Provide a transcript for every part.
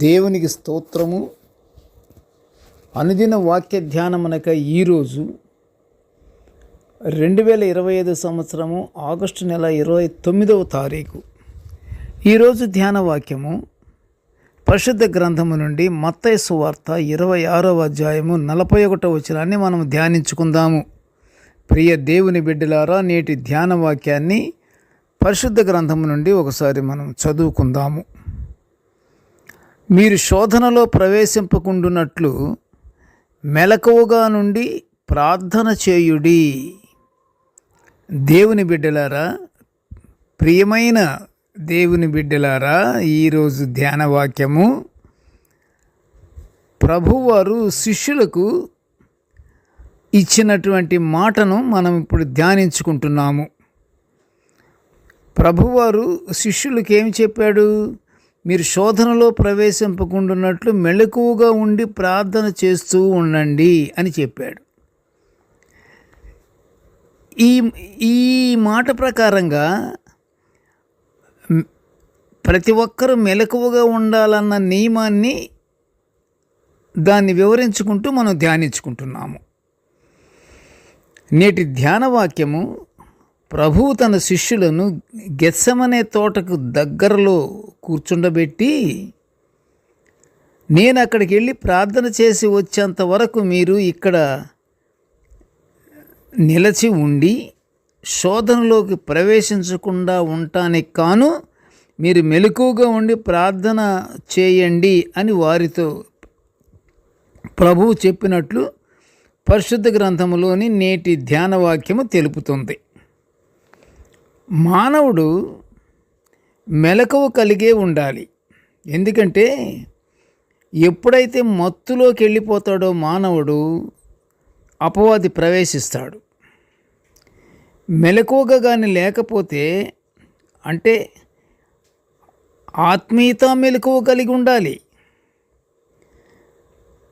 దేవునికి స్తోత్రము. అనుదిన వాక్య ధ్యానమునక ఈరోజు 2025 సంవత్సరము ఆగస్టు నెల 29వ తారీఖు. ఈరోజు ధ్యాన వాక్యము పరిశుద్ధ గ్రంథము నుండి మత్తయి సువార్త 26వ అధ్యాయము 41వ వచనాన్ని మనం ధ్యానించుకుందాము. ప్రియ దేవుని బిడ్డలారా, నేటి ధ్యాన వాక్యాన్ని పరిశుద్ధ గ్రంథము నుండి ఒకసారి మనం చదువుకుందాము. మీరు శోధనలో ప్రవేశింపకుండునట్లు మెలకువగా నుండి ప్రార్థన చేయుడి. దేవుని బిడ్డలారా, ప్రియమైన దేవుని బిడ్డలారా, ఈరోజు ధ్యాన వాక్యము ప్రభువారు శిష్యులకు ఇచ్చినటువంటి మాటను మనం ఇప్పుడు ధ్యానించుకుంటున్నాము. ప్రభువారు శిష్యులకు ఏమి చెప్పాడు? మీరు శోధనలో ప్రవేశింపకుండాన్నట్లు మెలకువగా ఉండి ప్రార్థన చేస్తూ ఉండండి అని చెప్పాడు. ఈ మాట ప్రకారంగా ప్రతి ఒక్కరూ మెలకువగా ఉండాలన్న నియమాన్ని దాన్ని వివరించుకుంటూ మనం ధ్యానించుకుంటున్నాము. నేటి ధ్యాన వాక్యము ప్రభువు తన శిష్యులను గెత్సెమనే తోటకు దగ్గరలో కూర్చుండబెట్టి, నేను అక్కడికి వెళ్ళి ప్రార్థన చేసి వచ్చేంత వరకు మీరు ఇక్కడ నిలిచి ఉండి శోధనలోకి ప్రవేశించకుండా ఉండటానికి కాను మీరు మెలకువగా ఉండి ప్రార్థన చేయండి అని వారితో ప్రభువు చెప్పినట్లు పరిశుద్ధ గ్రంథములోని నేటి ధ్యాన వాక్యము తెలుపుతుంది. మానవుడు మెలకువ కలిగే ఉండాలి. ఎందుకంటే ఎప్పుడైతే మత్తులోకి వెళ్ళిపోతాడో మానవుడు, అపవాది ప్రవేశిస్తాడు. మెలకువగా కానీ లేకపోతే, అంటే ఆత్మీయత మెలకువ కలిగి ఉండాలి.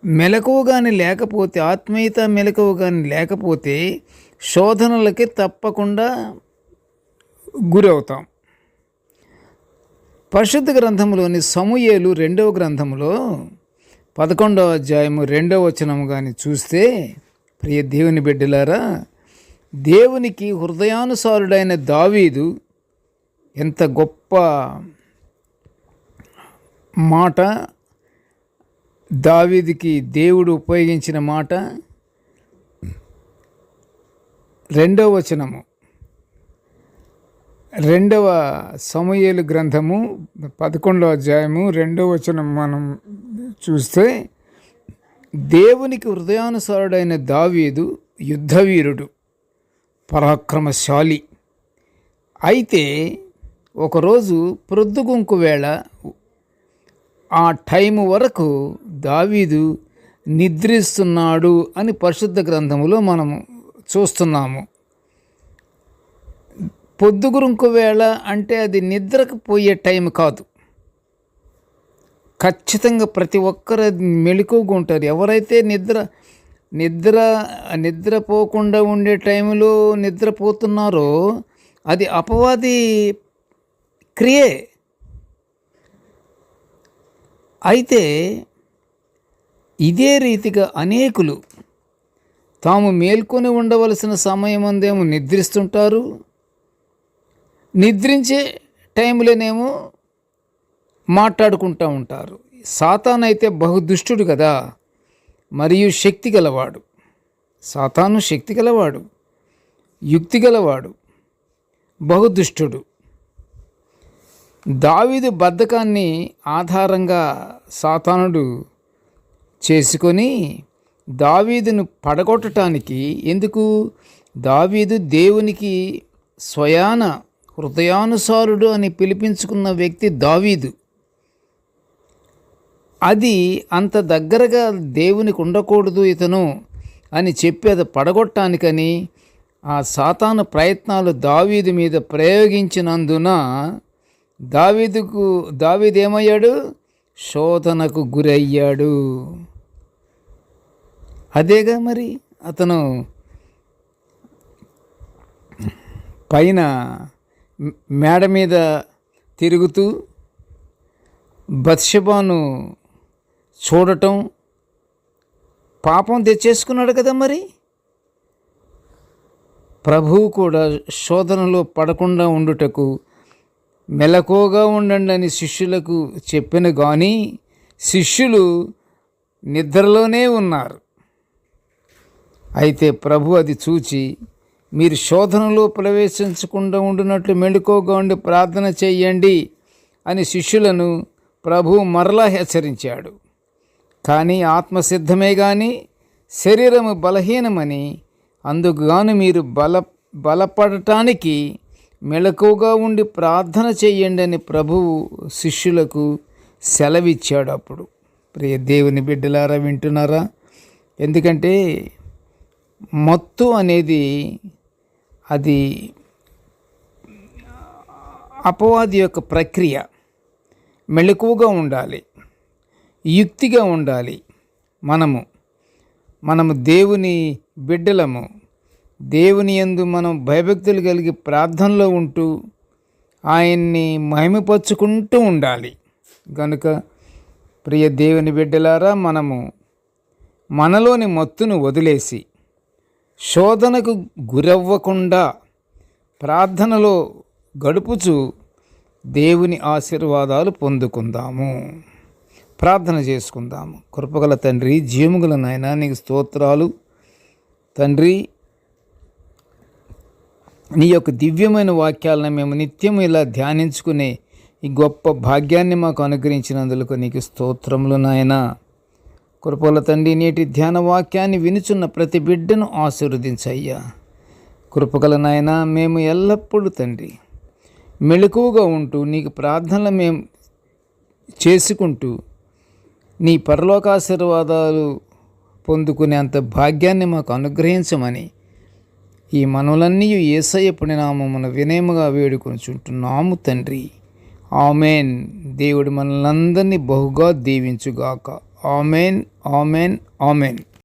మెలకువ కానీ లేకపోతే, ఆత్మీయత మెలకువ కానీ లేకపోతే శోధనలకి తప్పకుండా గురవుతాం. పరిశుద్ధ గ్రంథంలోని సమూయేలు 2వ గ్రంథంలో 11వ అధ్యాయము 2వ వచనము కానీ చూస్తే, ప్రియ దేవుని బిడ్డలారా, దేవునికి హృదయానుసారుడైన దావీదు ఎంత గొప్ప మాట, దావీదుకి దేవుడు ఉపయోగించిన మాట. 2వ వచనము 2వ సమూయేలు గ్రంథము 11వ అధ్యాయము 2వ వచనం మనం చూస్తే, దేవునికి హృదయానుసారుడైన దావీదు యుద్ధవీరుడు, పరాక్రమశాలి. అయితే ఒకరోజు ప్రొద్దుగుంకు వేళ ఆ టైము వరకు దావీదు నిద్రిస్తున్నాడు అని పరిశుద్ధ గ్రంథములో మనము చూస్తున్నాము. పొద్దుగురుంకు వేళ అంటే అది నిద్రకు పోయే టైం కాదు. ఖచ్చితంగా ప్రతి ఒక్కరు మెలకువగా ఉంటారు. ఎవరైతే నిద్రపోకుండా ఉండే టైంలో నిద్రపోతున్నారో అది అపవాది క్రియే. అయితే ఇదే రీతిగా అనేకులు తాము మేల్కొని ఉండవలసిన సమయమందేమో నిద్రిస్తుంటారు, నిద్రించే టైంలోనేమో మాట్లాడుకుంటూ ఉంటారు. సాతాను అయితే బహుదుష్టుడు కదా, మరియు శక్తి గలవాడు. సాతాను శక్తి గలవాడు, యుక్తి గలవాడు, బహుదుష్టుడు. దావీదు బద్ధకాన్ని ఆధారంగా సాతానుడు చేసుకొని దావీదును పడగొట్టడానికి, ఎందుకు? దావీదు దేవునికి స్వయాన హృదయానుసారుడు అని పిలిపించుకున్న వ్యక్తి దావీదు. అది అంత దగ్గరగా దేవునికి ఉండకూడదు ఇతను అని చెప్పి అది పడగొట్టడానికని ఆ సాతాను ప్రయత్నాలు దావీదు మీద ప్రయోగించినందున దావీదు ఏమయ్యాడు? శోధనకు గురయ్యాడు. అదేగా మరి అతను పైన మేడ మీద తిరుగుతూ బత్షెబాను చూడటం పాపం తెచ్చేసుకున్నాడు కదా. మరి ప్రభువు కూడా శోధనలో పడకుండా ఉండుటకు మెలకువగా ఉండండి అని శిష్యులకు చెప్పిన కానీ శిష్యులు నిద్రలోనే ఉన్నారు. అయితే ప్రభు అది చూచి మీరు శోధనలో ప్రవేశించకుండా ఉండినట్లు మెలకువగా ఉండి ప్రార్థన చేయండి అని శిష్యులను ప్రభు మరలా హెచ్చరించాడు. కానీ ఆత్మసిద్ధమే కానీ శరీరము బలహీనమని అందుకుగాను మీరు బలపడటానికి మెలకువగా ఉండి ప్రార్థన చేయండి అని ప్రభువు శిష్యులకు సెలవిచ్చాడు. అప్పుడు ప్రియ దేవుని బిడ్డలారా, వింటున్నారా? ఎందుకంటే మత్తు అనేది అది అపవాది యొక్క ప్రక్రియ. మెలకువగా ఉండాలి, యుక్తిగా ఉండాలి. మనము దేవుని బిడ్డలము. దేవుని యందు మనం భయభక్తులు కలిగి ప్రార్థనలో ఉంటూ ఆయన్ని మహిమపరుచుకుంటూ ఉండాలి. కనుక ప్రియ దేవుని బిడ్డలారా, మనలోని మత్తును వదిలేసి శోధనకు గురవ్వకుండా ప్రార్థనలో గడుపుచు దేవుని ఆశీర్వాదాలు పొందుకుందాము. ప్రార్థన చేసుకుందాము. కృపగల తండ్రి, జీవముగల నాయన, నీకు స్తోత్రాలు తండ్రి. నీ యొక్క దివ్యమైన వాక్యాలను మేము నిత్యము ఇలా ధ్యానించుకునే ఈ గొప్ప భాగ్యాన్ని మాకు అనుగ్రహించినందుకు నీకు స్తోత్రములు నాయన. కృపగల తండ్రి, నేటి ధ్యాన వాక్యాన్ని వినుచున్న ప్రతి బిడ్డను ఆశీర్వదించయ్యా. కృపగల నాయన, మేము ఎల్లప్పుడూ తండ్రి మెలకువగా ఉంటూ నీకు ప్రార్థనలు మేము చేసుకుంటూ నీ పరలోకాశీర్వాదాలు పొందుకునే అంత భాగ్యాన్ని మాకు అనుగ్రహించమని ఈ మనవులన్నీ యేసయ్య పుణ్యనామమున వినయముగా వేడుకొనుచుంటున్నాము తండ్రి. ఆమెన్. దేవుడు మనలందరినీ బహుగా దీవించుగాక. Amen, amen, amen.